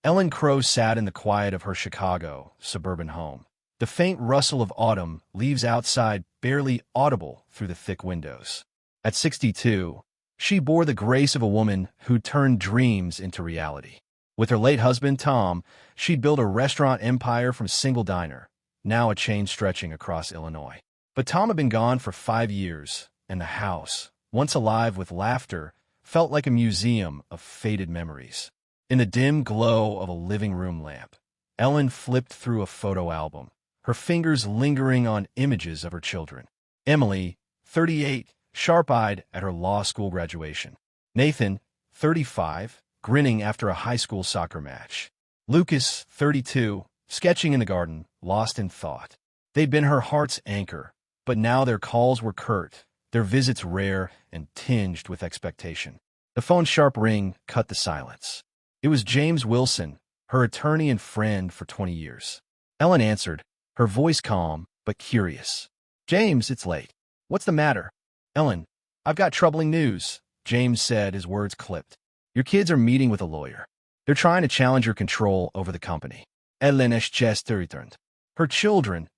Ellen Crow sat in the quiet of her Chicago suburban home. The faint rustle of autumn leaves outside barely audible through the thick windows. At 62, she bore the grace of a woman who turned dreams into reality. With her late husband, Tom, she'd built a restaurant empire from single diner, now a chain stretching across Illinois. But Tom had been gone for 5 years, and the house, once alive with laughter, felt like a museum of faded memories. In the dim glow of a living room lamp, Ellen flipped through a photo album, her fingers lingering on images of her children. Emily, 38, sharp-eyed at her law school graduation. Nathan, 35, grinning after a high school soccer match. Lucas, 32, sketching in the garden, lost in thought. They'd been her heart's anchor, but now their calls were curt, their visits rare and tinged with expectation. The phone's sharp ring cut the silence. It was James Wilson, her attorney and friend for 20 years. Ellen answered, her voice calm but curious. "James, it's late. What's the matter?" "Ellen, I've got troubling news," James said, his words clipped. "Your kids are meeting with a lawyer. They're trying to challenge your control over the company." Ellen's chest returned. Her children,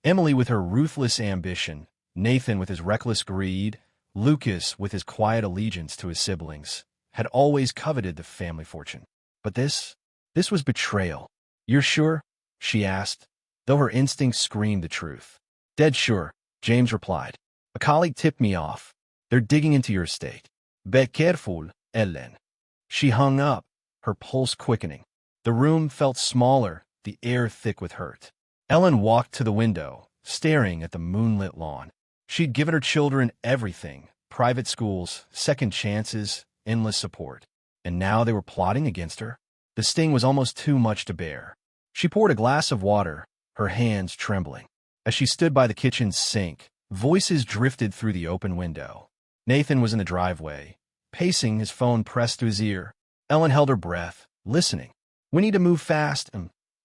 Emily with her ruthless ambition, Nathan with his reckless greed, Lucas with his quiet allegiance to his siblings, had always coveted the family fortune. But this was betrayal. "You're sure?" she asked, though her instincts screamed the truth. "Dead sure," James replied. "A colleague tipped me off. They're digging into your estate." "Be careful, Ellen." She hung up, her pulse quickening. The room felt smaller, the air thick with hurt. Ellen walked to the window, staring at the moonlit lawn. She'd given her children everything: private schools, second chances, endless support. And now they were plotting against her? The sting was almost too much to bear. She poured a glass of water, her hands trembling. As she stood by the kitchen sink, voices drifted through the open window. Nathan was in the driveway, pacing, his phone pressed to his ear. Ellen held her breath, listening. "We need to move fast,"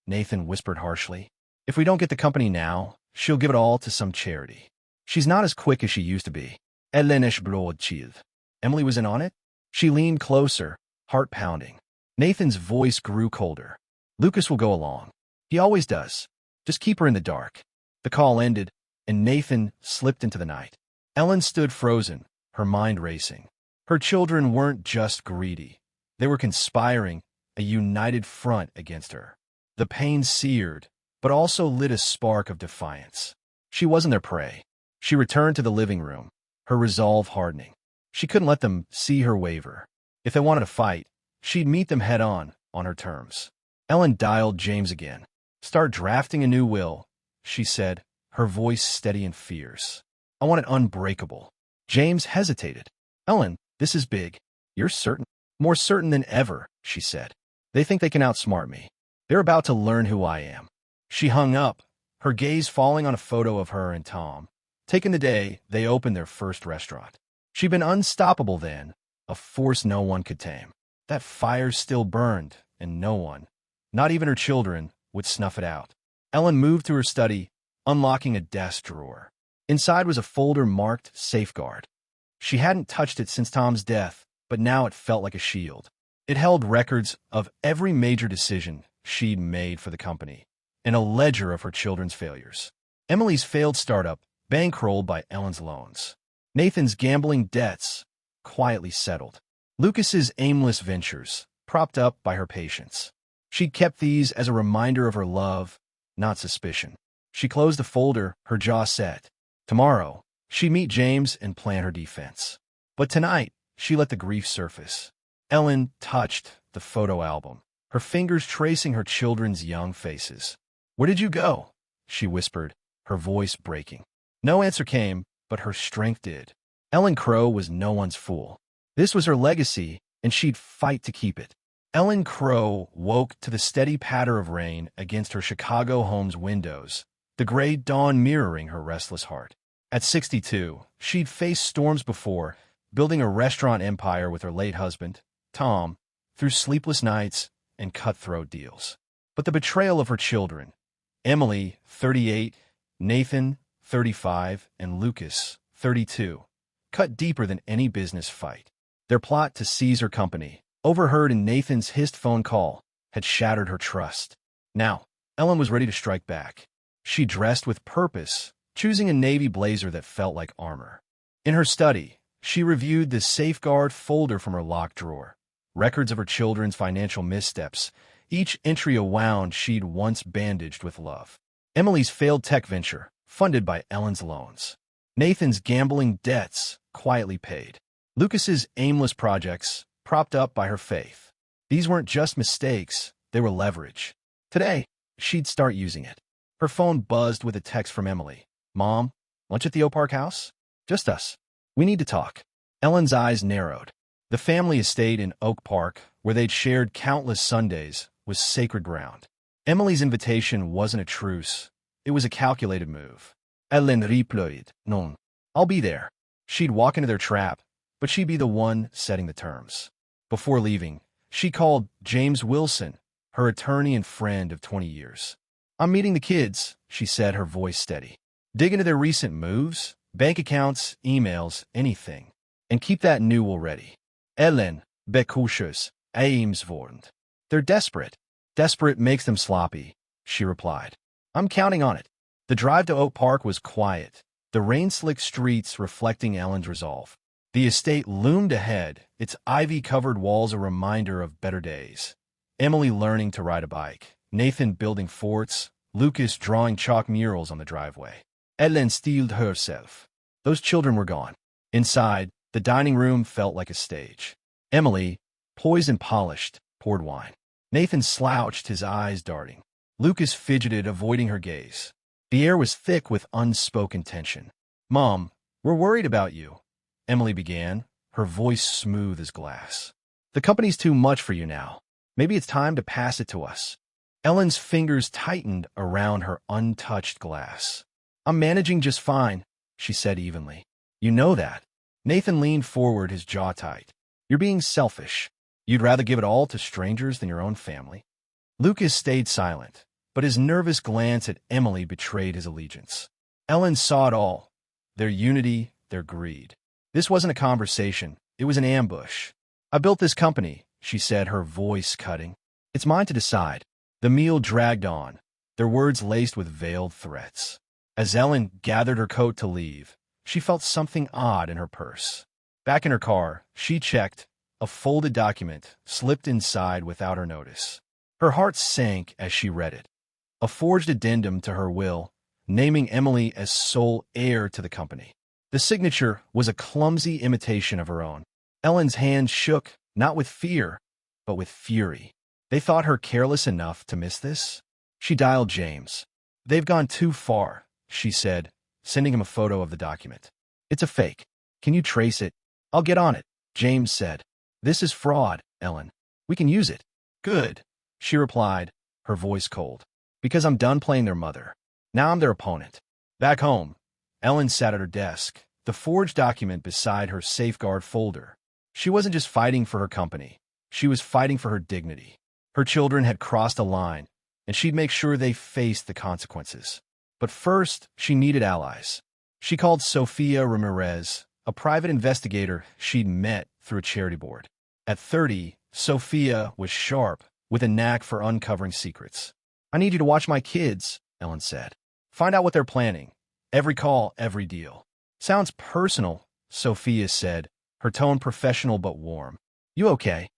Nathan whispered harshly. "If we don't get the company now, she'll give it all to some charity. She's not as quick as she used to be." Ellen's blood chilled. Emily was in on it? She leaned closer, heart pounding. Nathan's voice grew colder. "Lucas will go along. He always does. Just keep her in the dark." The call ended, and Nathan slipped into the night. Ellen stood frozen, her mind racing. Her children weren't just greedy. They were conspiring, a united front against her. The pain seared, but also lit a spark of defiance. She wasn't their prey. She returned to the living room, her resolve hardening. She couldn't let them see her waver. If they wanted to fight, she'd meet them head-on, on her terms. Ellen dialed James again. "Start drafting a new will," she said, her voice steady and fierce. "I want it unbreakable." James hesitated. "Ellen, this is big." "You're certain?" "More certain than ever," she said. "They think they can outsmart me. They're about to learn who I am." She hung up, her gaze falling on a photo of her and Tom, taken the day they opened their first restaurant. She'd been unstoppable then, a force no one could tame. That fire still burned, and no one, not even her children, would snuff it out. Ellen moved to her study, unlocking a desk drawer. Inside was a folder marked Safeguard. She hadn't touched it since Tom's death, but now it felt like a shield. It held records of every major decision she'd made for the company, and a ledger of her children's failures. Emily's failed startup, bankrolled by Ellen's loans. Nathan's gambling debts, quietly settled. Lucas's aimless ventures, propped up by her patience. She'd kept these as a reminder of her love, not suspicion. She closed the folder, her jaw set. Tomorrow, she'd meet James and plan her defense. But tonight, she let the grief surface. Ellen touched the photo album, her fingers tracing her children's young faces. "Where did you go?" she whispered, her voice breaking. No answer came, but her strength did. Ellen Crow was no one's fool. This was her legacy, and she'd fight to keep it. Ellen Crow woke to the steady patter of rain against her Chicago home's windows, the gray dawn mirroring her restless heart. At 62, she'd faced storms before, building a restaurant empire with her late husband, Tom, through sleepless nights and cutthroat deals. But the betrayal of her children, Emily, 38, Nathan, 35, and Lucas, 32, cut deeper than any business fight. Their plot to seize her company, overheard in Nathan's hissed phone call, had shattered her trust. Now, Ellen was ready to strike back. She dressed with purpose, choosing a navy blazer that felt like armor. In her study, she reviewed the safeguard folder from her locked drawer. Records of her children's financial missteps, each entry a wound she'd once bandaged with love. Emily's failed tech venture, funded by Ellen's loans. Nathan's gambling debts, quietly paid. Lucas's aimless projects, propped up by her faith. These weren't just mistakes, they were leverage. Today, she'd start using it. Her phone buzzed with a text from Emily. "Mom, lunch at the Oak Park house? Just us. We need to talk." Ellen's eyes narrowed. The family estate in Oak Park, where they'd shared countless Sundays, was sacred ground. Emily's invitation wasn't a truce. It was a calculated move. Ellen replied, "Non. I'll be there." She'd walk into their trap, but she'd be the one setting the terms. Before leaving, she called James Wilson, her attorney and friend of 20 years. "I'm meeting the kids," she said, her voice steady. "Dig into their recent moves, bank accounts, emails, anything. And keep that newel ready." Ellen, bekushes, Aimsvornd. "They're desperate." "Desperate makes them sloppy," she replied. "I'm counting on it." The drive to Oak Park was quiet, the rain-slicked streets reflecting Ellen's resolve. The estate loomed ahead, its ivy-covered walls a reminder of better days. Emily learning to ride a bike, Nathan building forts, Lucas drawing chalk murals on the driveway. Ellen steeled herself. Those children were gone. Inside, the dining room felt like a stage. Emily, poised and polished, poured wine. Nathan slouched, his eyes darting. Lucas fidgeted, avoiding her gaze. The air was thick with unspoken tension. "Mom, we're worried about you," Emily began, her voice smooth as glass. "The company's too much for you now. Maybe it's time to pass it to us." Ellen's fingers tightened around her untouched glass. "I'm managing just fine," she said evenly. "You know that." Nathan leaned forward, his jaw tight. "You're being selfish. You'd rather give it all to strangers than your own family." Lucas stayed silent, but his nervous glance at Emily betrayed his allegiance. Ellen saw it all, their unity, their greed. This wasn't a conversation, it was an ambush. "I built this company," she said, her voice cutting. "It's mine to decide." The meal dragged on, their words laced with veiled threats. As Ellen gathered her coat to leave, she felt something odd in her purse. Back in her car, she checked. A folded document slipped inside without her notice. Her heart sank as she read it. A forged addendum to her will, naming Emily as sole heir to the company. The signature was a clumsy imitation of her own. Ellen's hand shook, not with fear, but with fury. They thought her careless enough to miss this? She dialed James. "They've gone too far," she said, sending him a photo of the document. "It's a fake. Can you trace it?" "I'll get on it," James said. "This is fraud, Ellen. We can use it." "Good," she replied, her voice cold. "Because I'm done playing their mother. Now I'm their opponent." Back home, Ellen sat at her desk, the forged document beside her safeguard folder. She wasn't just fighting for her company. She was fighting for her dignity. Her children had crossed a line, and she'd make sure they faced the consequences. But first, she needed allies. She called Sofia Ramirez, a private investigator she'd met through a charity board. At 30, Sofia was sharp, with a knack for uncovering secrets. "I need you to watch my kids," Ellen said. "Find out what they're planning. Every call, every deal." "Sounds personal," Sofia said, her tone professional but warm. "You okay?"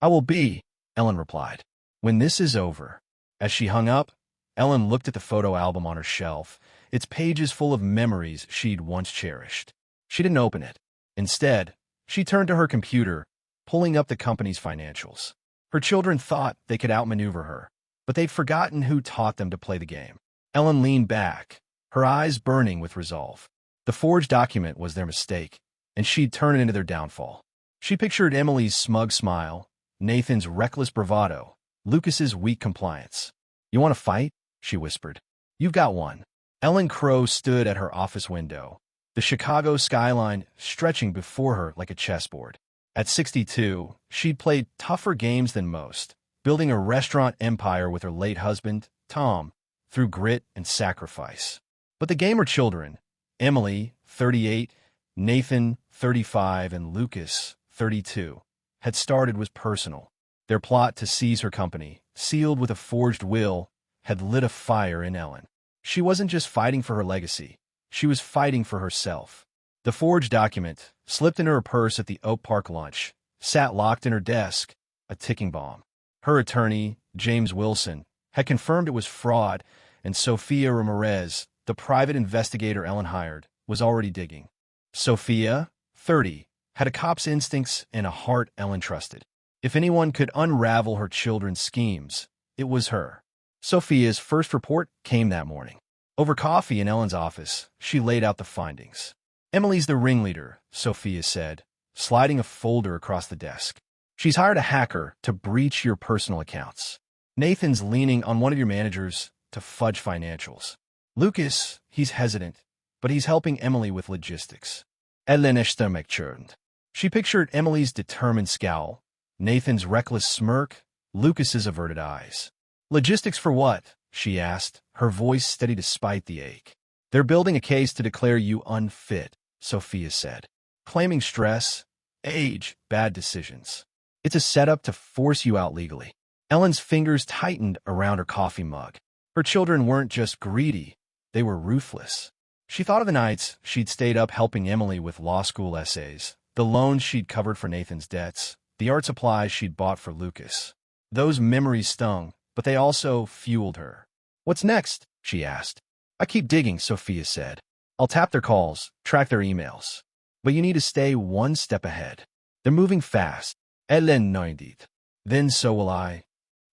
"I will be," Ellen replied, "when this is over." As she hung up, Ellen looked at the photo album on her shelf, its pages full of memories she'd once cherished. She didn't open it. Instead, she turned to her computer, pulling up the company's financials. Her children thought they could outmaneuver her, but they'd forgotten who taught them to play the game. Ellen leaned back, her eyes burning with resolve. The forged document was their mistake, and she'd turn it into their downfall. She pictured Emily's smug smile, Nathan's reckless bravado, Lucas's weak compliance. "You want to fight?" she whispered. "You've got one." Ellen Crow stood at her office window, the Chicago skyline stretching before her like a chessboard. At 62, she'd played tougher games than most, building a restaurant empire with her late husband, Tom, through grit and sacrifice. But the gamer children, Emily, 38, Nathan, 35, and Lucas, 32, had started was personal. Their plot to seize her company, sealed with a forged will, had lit a fire in Ellen. She wasn't just fighting for her legacy. She was fighting for herself. The forged document, slipped into her purse at the Oak Park lunch, sat locked in her desk, a ticking bomb. Her attorney, James Wilson, had confirmed it was fraud, and Sophia Ramirez, the private investigator Ellen hired, was already digging. Sophia, 30, had a cop's instincts and a heart Ellen trusted. If anyone could unravel her children's schemes, it was her. Sophia's first report came that morning. Over coffee in Ellen's office, she laid out the findings. Emily's the ringleader, Sophia said, sliding a folder across the desk. She's hired a hacker to breach your personal accounts. Nathan's leaning on one of your managers to fudge financials. Lucas, he's hesitant, but he's helping Emily with logistics. Ellen Estermekchurnd. She pictured Emily's determined scowl, Nathan's reckless smirk, Lucas's averted eyes. Logistics for what? She asked, her voice steady despite the ache. They're building a case to declare you unfit, Sophia said. Claiming stress, age, bad decisions. It's a setup to force you out legally. Ellen's fingers tightened around her coffee mug. Her children weren't just greedy, they were ruthless. She thought of the nights she'd stayed up helping Emily with law school essays, the loans she'd covered for Nathan's debts, the art supplies she'd bought for Lucas. Those memories stung, but they also fueled her. What's next? She asked. I keep digging, Sophia said. I'll tap their calls, track their emails. But you need to stay one step ahead. They're moving fast. Ellen noindit. Then so will I.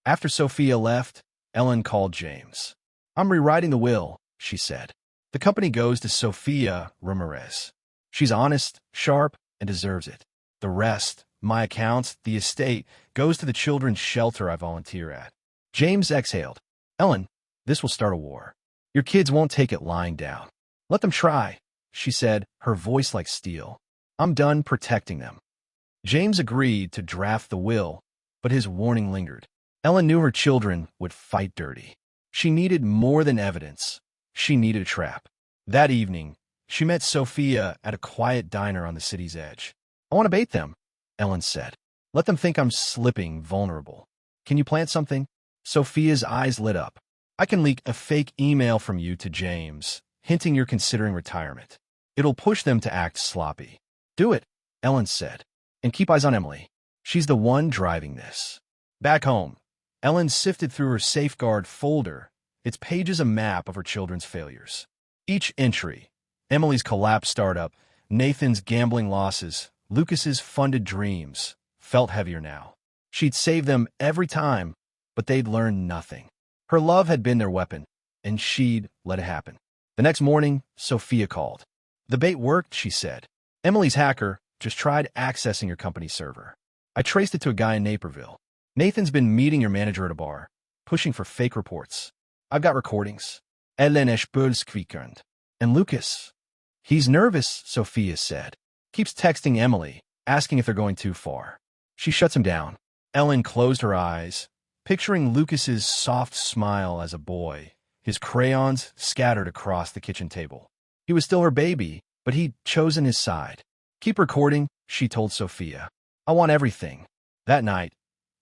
After Sophia left, Ellen called James. I'm rewriting the will, she said. The company goes to Sophia Ramirez. She's honest, sharp, and deserves it. The rest, my accounts, the estate, goes to the children's shelter I volunteer at. James exhaled. Ellen, this will start a war. Your kids won't take it lying down. Let them try, she said, her voice like steel. I'm done protecting them. James agreed to draft the will, but his warning lingered. Ellen knew her children would fight dirty. She needed more than evidence. She needed a trap. That evening, she met Sophia at a quiet diner on the city's edge. I want to bait them, Ellen said. Let them think I'm slipping vulnerable. Can you plant something? Sophia's eyes lit up. I can leak a fake email from you to James, hinting you're considering retirement. It'll push them to act sloppy. Do it, Ellen said. And keep eyes on Emily. She's the one driving this. Back home, Ellen sifted through her safeguard folder, its pages a map of her children's failures. Each entry, Emily's collapsed startup, Nathan's gambling losses, Lucas's funded dreams, felt heavier now. She'd saved them every time, but they'd learned nothing. Her love had been their weapon, and she'd let it happen. The next morning, Sophia called. The bait worked, she said. Emily's hacker just tried accessing your company's server. I traced it to a guy in Naperville. Nathan's been meeting your manager at a bar, pushing for fake reports. I've got recordings. Ellen Eschbölskvikund. And Lucas. He's nervous, Sophia said. Keeps texting Emily, asking if they're going too far. She shuts him down. Ellen closed her eyes, picturing Lucas's soft smile as a boy, his crayons scattered across the kitchen table. He was still her baby, but he'd chosen his side. Keep recording, she told Sophia. I want everything. That night,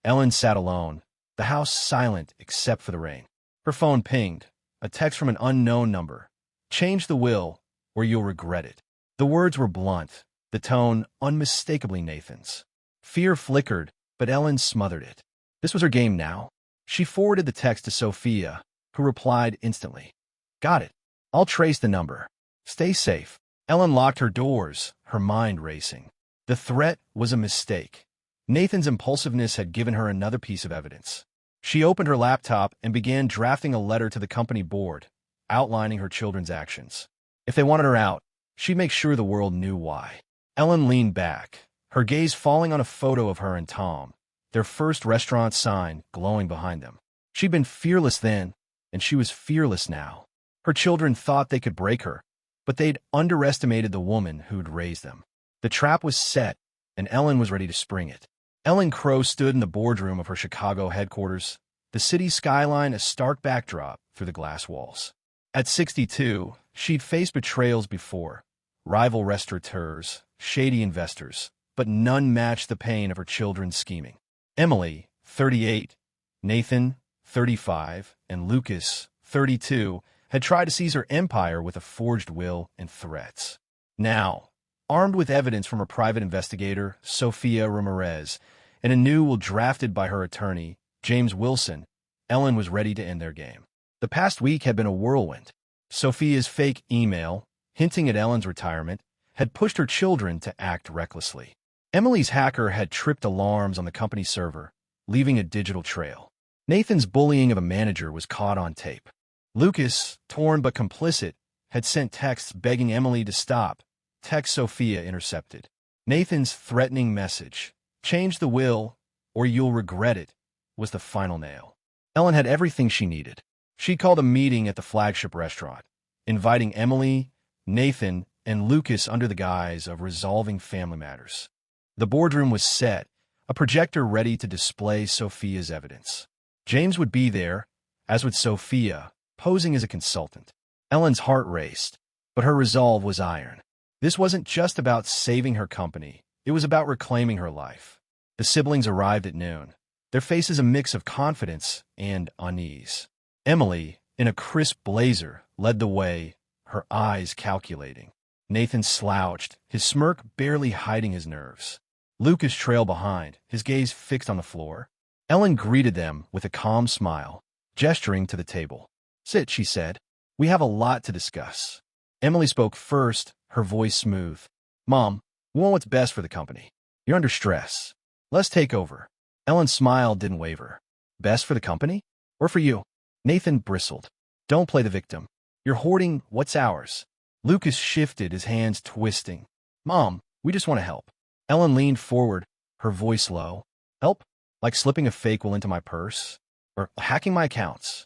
Ellen sat alone, the house silent except for the rain. Her phone pinged, a text from an unknown number. Change the will, or you'll regret it. The words were blunt, the tone unmistakably Nathan's. Fear flickered, but Ellen smothered it. This was her game now. She forwarded the text to Sophia, who replied instantly. Got it. I'll trace the number. Stay safe. Ellen locked her doors, her mind racing. The threat was a mistake. Nathan's impulsiveness had given her another piece of evidence. She opened her laptop and began drafting a letter to the company board, outlining her children's actions. If they wanted her out, she'd make sure the world knew why. Ellen leaned back, her gaze falling on a photo of her and Tom, their first restaurant sign glowing behind them. She'd been fearless then, and she was fearless now. Her children thought they could break her, but they'd underestimated the woman who'd raised them. The trap was set, and Ellen was ready to spring it. Ellen Crow stood in the boardroom of her Chicago headquarters, the city skyline a stark backdrop through the glass walls. At 62, she'd faced betrayals before, rival restaurateurs, shady investors, but none matched the pain of her children's scheming. Emily, 38, Nathan, 35, and Lucas, 32, had tried to seize her empire with a forged will and threats. Now, armed with evidence from her private investigator, Sofia Ramirez, and a new will drafted by her attorney, James Wilson, Ellen was ready to end their game. The past week had been a whirlwind. Sophia's fake email, hinting at Ellen's retirement, had pushed her children to act recklessly. Emily's hacker had tripped alarms on the company server, leaving a digital trail. Nathan's bullying of a manager was caught on tape. Lucas, torn but complicit, had sent texts begging Emily to stop. Text Sophia intercepted. Nathan's threatening message, "Change the will, or you'll regret it," was the final nail. Ellen had everything she needed. She called a meeting at the flagship restaurant, inviting Emily, Nathan, and Lucas under the guise of resolving family matters. The boardroom was set, a projector ready to display Sophia's evidence. James would be there, as would Sophia, posing as a consultant. Ellen's heart raced, but her resolve was iron. This wasn't just about saving her company, it was about reclaiming her life. The siblings arrived at noon, their faces a mix of confidence and unease. Emily, in a crisp blazer, led the way, her eyes calculating. Nathan slouched, his smirk barely hiding his nerves. Lucas trailed behind, his gaze fixed on the floor. Ellen greeted them with a calm smile, gesturing to the table. "Sit," she said. "We have a lot to discuss." Emily spoke first, her voice smooth. "Mom, we want what's best for the company. You're under stress. Let's take over." Ellen's smile didn't waver. "Best for the company? Or for you?" Nathan bristled. "Don't play the victim. You're hoarding what's ours." Lucas shifted, his hands twisting. "Mom, we just want to help." Ellen leaned forward, her voice low. "Help? Like slipping a fake will into my purse? Or hacking my accounts?"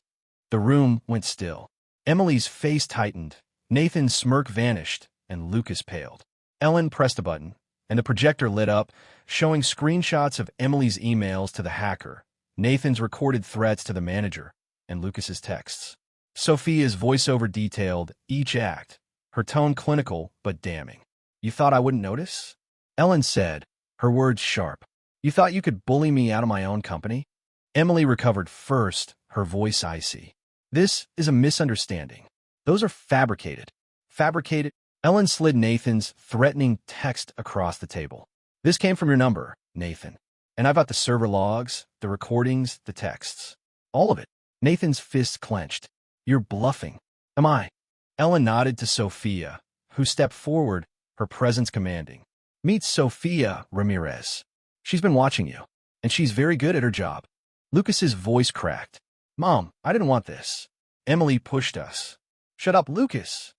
The room went still. Emily's face tightened, Nathan's smirk vanished, and Lucas paled. Ellen pressed a button, and the projector lit up, showing screenshots of Emily's emails to the hacker, Nathan's recorded threats to the manager, and Lucas's texts. Sophia's voiceover detailed each act, her tone clinical but damning. "You thought I wouldn't notice?" Ellen said, her words sharp. "You thought you could bully me out of my own company?" Emily recovered first, her voice icy. "This is a misunderstanding. Those are fabricated." Fabricated? Ellen slid Nathan's threatening text across the table. "This came from your number, Nathan. And I've got the server logs, the recordings, the texts. All of it." Nathan's fist clenched. "You're bluffing." "Am I?" Ellen nodded to Sophia, who stepped forward, her presence commanding. "Meet Sofia Ramirez. She's been watching you, and she's very good at her job." Lucas's voice cracked. "Mom, I didn't want this. Emily pushed us." "Shut up, Lucas."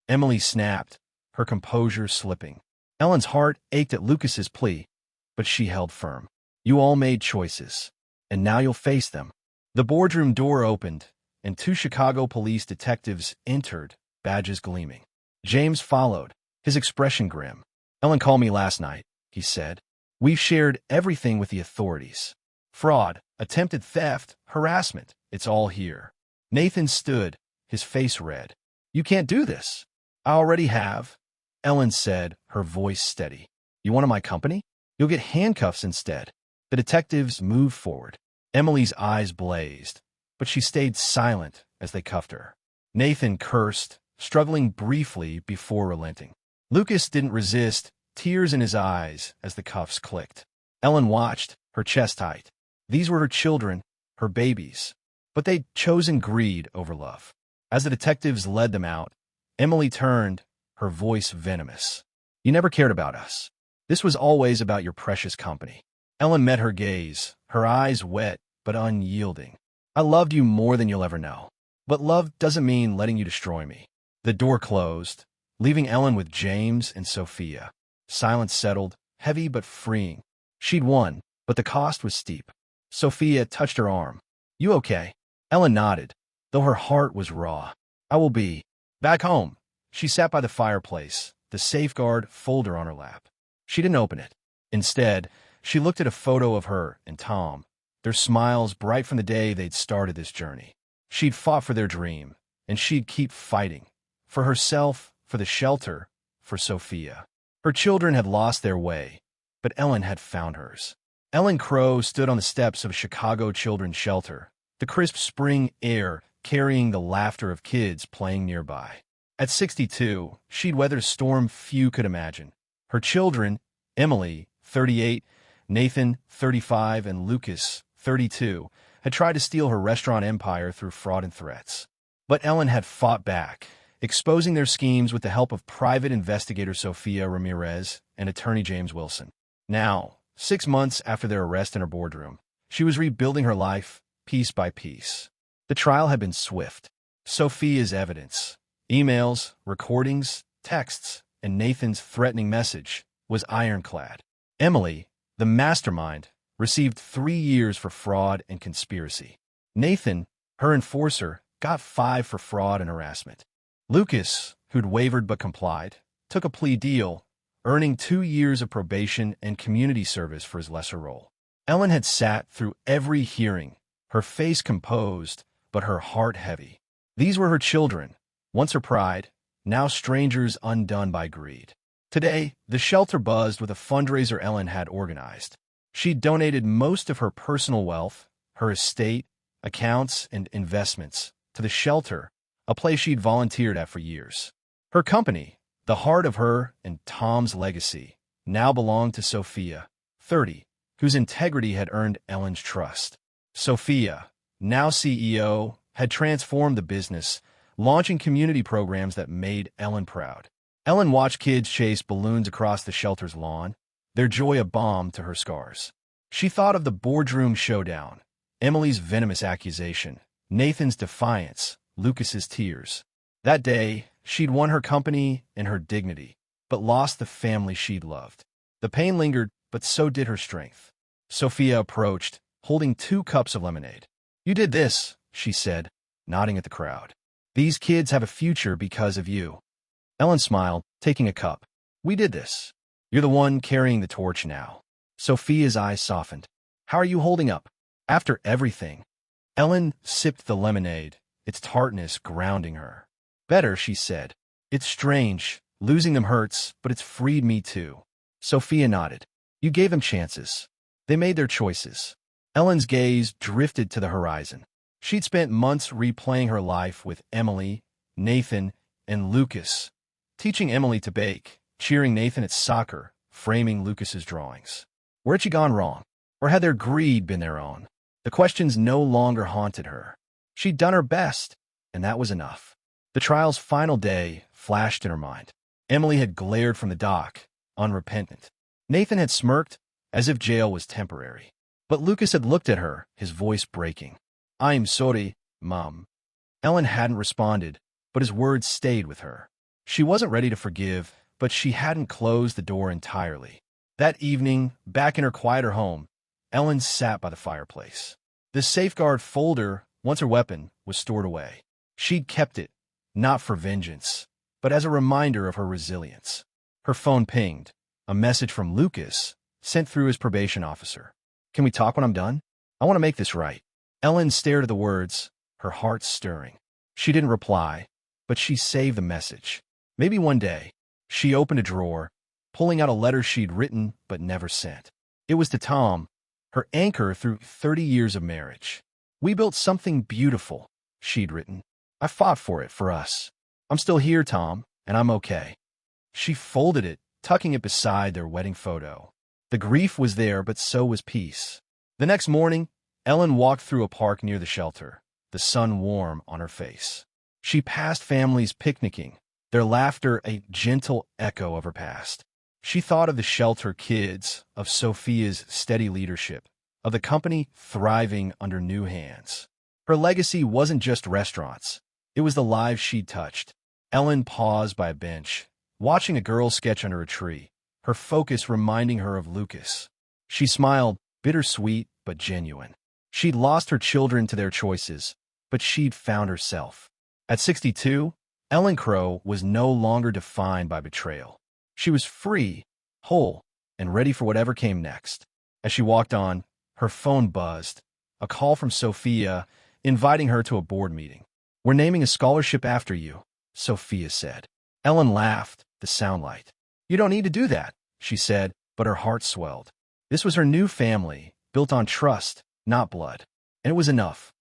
Emily snapped, her composure slipping. Ellen's heart ached at Lucas's plea, but she held firm. "You all made choices, and now you'll face them." The boardroom door opened, and 2 Chicago police detectives entered, badges gleaming. James followed, his expression grim. "Ellen called me last night," he said. "We've shared everything with the authorities. Fraud, attempted theft, harassment, it's all here." Nathan stood, his face red. "You can't do this." "I already have," Ellen said, her voice steady. "You wanted my company? You'll get handcuffs instead." The detectives moved forward. Emily's eyes blazed, but she stayed silent as they cuffed her. Nathan cursed, struggling briefly before relenting. Lucas didn't resist, tears in his eyes as the cuffs clicked. Ellen watched, her chest tight. These were her children, her babies, but they'd chosen greed over love. As the detectives led them out, Emily turned, her voice venomous. "You never cared about us. This was always about your precious company." Ellen met her gaze, her eyes wet but unyielding. "I loved you more than you'll ever know. But love doesn't mean letting you destroy me." The door closed, leaving Ellen with James and Sophia. Silence settled, heavy but freeing. She'd won, but the cost was steep. Sophia touched her arm. "You okay?" Ellen nodded, though her heart was raw. "I will be. Back home." She sat by the fireplace, the safeguard folder on her lap. She didn't open it. Instead, she looked at a photo of her and Tom, their smiles bright from the day they'd started this journey. She'd fought for their dream, and she'd keep fighting. For herself, for the shelter, for Sophia. Her children had lost their way, but Ellen had found hers. Ellen Crow stood on the steps of a Chicago children's shelter, the crisp spring air carrying the laughter of kids playing nearby. At 62, she'd weathered a storm few could imagine. Her children, Emily, 38, Nathan, 35, and Lucas, 32, had tried to steal her restaurant empire through fraud and threats. But Ellen had fought back, exposing their schemes with the help of private investigator Sophia Ramirez and attorney James Wilson. Now, 6 months after their arrest in her boardroom, she was rebuilding her life piece by piece. The trial had been swift. Sophia's evidence, emails, recordings, texts, and Nathan's threatening message was ironclad. Emily, the mastermind, received 3 years for fraud and conspiracy. Nathan, her enforcer, got 5 for fraud and harassment. Lucas, who'd wavered but complied, took a plea deal, earning 2 years of probation and community service for his lesser role. Ellen had sat through every hearing, her face composed, but her heart heavy. These were her children, once her pride, now strangers undone by greed. Today, the shelter buzzed with a fundraiser Ellen had organized. She'd donated most of her personal wealth, her estate, accounts, and investments, to the shelter, a place she'd volunteered at for years. Her company, the heart of her and Tom's legacy, now belonged to Sophia, 30, whose integrity had earned Ellen's trust. Sophia, now CEO, had transformed the business, launching community programs that made Ellen proud. Ellen watched kids chase balloons across the shelter's lawn, their joy a balm to her scars. She thought of the boardroom showdown, Emily's venomous accusation, Nathan's defiance, Lucas's tears. That day, she'd won her company and her dignity, but lost the family she'd loved. The pain lingered, but so did her strength. Sophia approached, holding 2 cups of lemonade. "You did this," she said, nodding at the crowd. "These kids have a future because of you." Ellen smiled, taking a cup. "We did this. You're the one carrying the torch now." Sophia's eyes softened. "How are you holding up? After everything?" Ellen sipped the lemonade, its tartness grounding her. "Better," she said. "It's strange. Losing them hurts, but it's freed me too." Sophia nodded. "You gave them chances. They made their choices." Ellen's gaze drifted to the horizon. She'd spent months replaying her life with Emily, Nathan, and Lucas, teaching Emily to bake, cheering Nathan at soccer, framing Lucas's drawings. Where had she gone wrong? Or had their greed been their own? The questions no longer haunted her. She'd done her best, and that was enough. The trial's final day flashed in her mind. Emily had glared from the dock, unrepentant. Nathan had smirked, as if jail was temporary. But Lucas had looked at her, his voice breaking. "I'm sorry, Mom." Ellen hadn't responded, but his words stayed with her. She wasn't ready to forgive, but she hadn't closed the door entirely. That evening, back in her quieter home, Ellen sat by the fireplace. The safeguard folder, once her weapon, was stored away. She'd kept it, not for vengeance, but as a reminder of her resilience. Her phone pinged, a message from Lucas, sent through his probation officer. "Can we talk when I'm done? I want to make this right." Ellen stared at the words, her heart stirring. She didn't reply, but she saved the message. Maybe one day. She opened a drawer, pulling out a letter she'd written but never sent. It was to Tom, her anchor through 30 years of marriage. "We built something beautiful," she'd written. "I fought for it, for us. I'm still here, Tom, and I'm okay." She folded it, tucking it beside their wedding photo. The grief was there, but so was peace. The next morning, Ellen walked through a park near the shelter, the sun warm on her face. She passed families picnicking, their laughter a gentle echo of her past. She thought of the shelter kids, of Sophia's steady leadership, of the company thriving under new hands. Her legacy wasn't just restaurants. It was the lives she'd touched. Ellen paused by a bench, watching a girl sketch under a tree, her focus reminding her of Lucas. She smiled, bittersweet but genuine. She'd lost her children to their choices, but she'd found herself. At 62, Ellen Crow was no longer defined by betrayal. She was free, whole, and ready for whatever came next. As she walked on, her phone buzzed, a call from Sophia inviting her to a board meeting. "We're naming a scholarship after you," Sophia said. Ellen laughed, the sound light. "You don't need to do that," she said, but her heart swelled. This was her new family, built on trust, not blood. And it was enough.